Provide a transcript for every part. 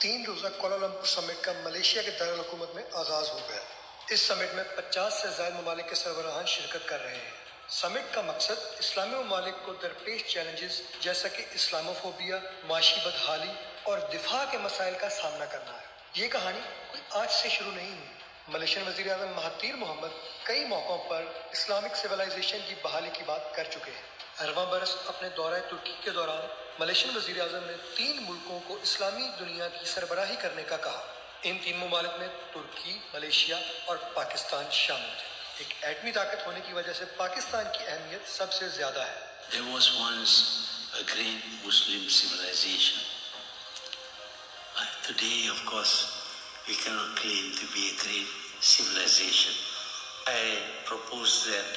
3 रोज़ा कोलालंपुर समिट का मलेशिया के दारुल हुकूमत में आगाज हो गया। इस समिट में 50 से ज़ायद ममालिक के सरबराहान शिरकत कर रहे हैं। समिट का मकसद इस्लामी ममालिक को दरपेश चैलेंजेस जैसा कि इस्लामोफोबिया, माशी बदहाली और दिफा के मसाइल का सामना करना है। ये कहानी कोई आज से शुरू नहीं हुई। मलेशियन वज़ीर आज़म महातीर मोहम्मद कई मौक़ों पर इस्लामिक सिविलाइजेशन की बहाली की बात कर चुके हैं। 18वां बरस अपने दौरा तुर्की के दौरान मलेशियन वज़ीर आज़म ने 3 मुल्कों को इस्लामी दुनिया की सरबराही करने का कहा। इन 3 ममालिक में तुर्की, मलेशिया और पाकिस्तान शामिल थे। एक एटमी ताकत होने की वजह से पाकिस्तान की अहमियत सबसे ज्यादा है। There was once a great Muslim civilization. Today, of course, we cannot claim to be a great civilization. I propose that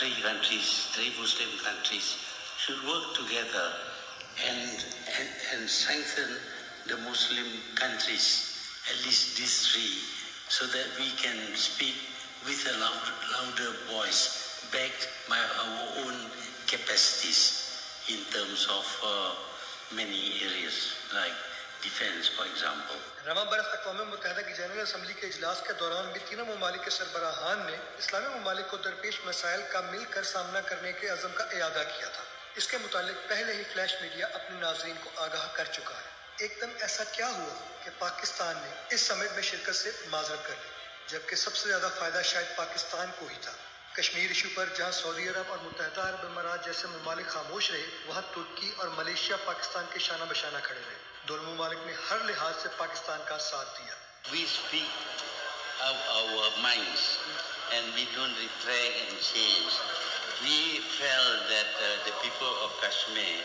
3 Muslim countries should work together and strengthen the Muslim countries, at least these 3, so that we can speak with a louder voice, backed by our own capacities in terms of many areas, like defense, for example. रवां बरस अक़वाम मुत्तहिदा की general assembly के इजलास के दौरान भी तीनों ममालिक के सरबराहान ने इस्लामी ममालिक को दरपेश मसाइल का मिलकर सामना करने के अज़म का इरादा किया था। इसके मुतालिक पहले ही फ्लैश मीडिया अपने नाज़रीन को आगाह कर चुका है। एकदम ऐसा क्या हुआ कि पाकिस्तान ने इस समिट में शिरकत से माजरत कर ली, जबकि सबसे ज्यादा फायदा शायद पाकिस्तान को ही था। कश्मीर इशू पर जहां सऊदी अरब और मुत्तहिदा अरब अमीरात जैसे ममालिक खामोश रहे, वहां तुर्की और मलेशिया पाकिस्तान के शाना बशाना खड़े रहे। दोनों ममालिक ने हर लिहाज से पाकिस्तान का साथ दिया। We speak our minds and we don't retract and change. We felt that the people of Kashmir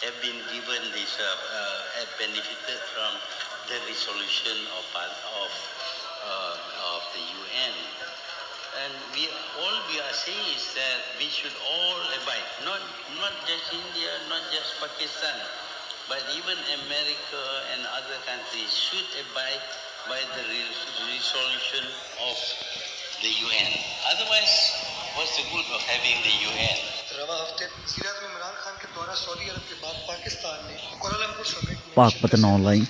have been given this, have benefited from the resolution of the UN. And all we are saying is that we should all abide, not just India, not just Pakistan, but even America and other countries should abide by the resolution of the UN. Otherwise, what's the good of having the UN? रवां हफ्ते वज़ीर आज़म इमरान खान के दौरा Saudi अरब के बाद पाकिस्तान ने Kuala Lumpur summit में Pakpattan online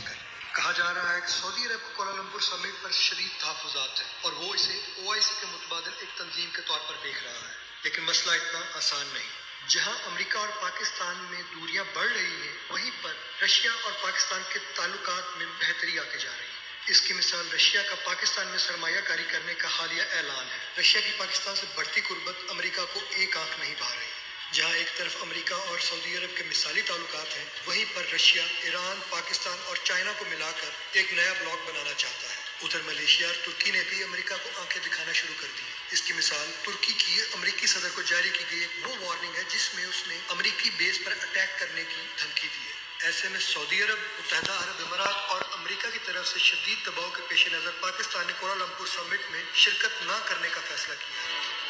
कहा जा रहा है कि सऊदी अरब को कोलालंपुर समिट पर शदीद तहफ़्फ़ुज़ात है और वो इसे OIC के मुतबादिल एक तंजीम के तौर पर देख रहा है। लेकिन मसला इतना आसान नहीं। जहां अमेरिका और पाकिस्तान में दूरियां बढ़ रही हैं, वहीं पर रशिया और पाकिस्तान के ताल्लुकात में बेहतरी आती जा रही है। इसकी मिसाल रशिया का पाकिस्तान में सरमायाकारी करने का हालिया ऐलान है। रशिया की पाकिस्तान से बढ़ती कुर्बत अमेरिका को एक आंख नहीं भा रही। जहां एक तरफ अमेरिका और सऊदी अरब के मिसाली ताल्लुकात हैं, वहीं पर रशिया, ईरान, पाकिस्तान और चाइना को मिलाकर एक नया ब्लॉक बनाना चाहता है। उधर मलेशिया और तुर्की ने भी अमेरिका को आंखें दिखाना शुरू कर दी। इसकी मिसाल तुर्की की अमेरिकी सदर को जारी की गई वो वार्निंग है जिसमें उसने अमेरिकी बेस पर अटैक करने की धमकी दी है। ऐसे में सऊदी अरब, मुत्तहिदा अरब अमीरात और अमेरिका की तरफ से शदीद दबाव के पेश नज़र पाकिस्तान ने कोलालंपुर समिट में शिरकत न करने का फैसला किया है।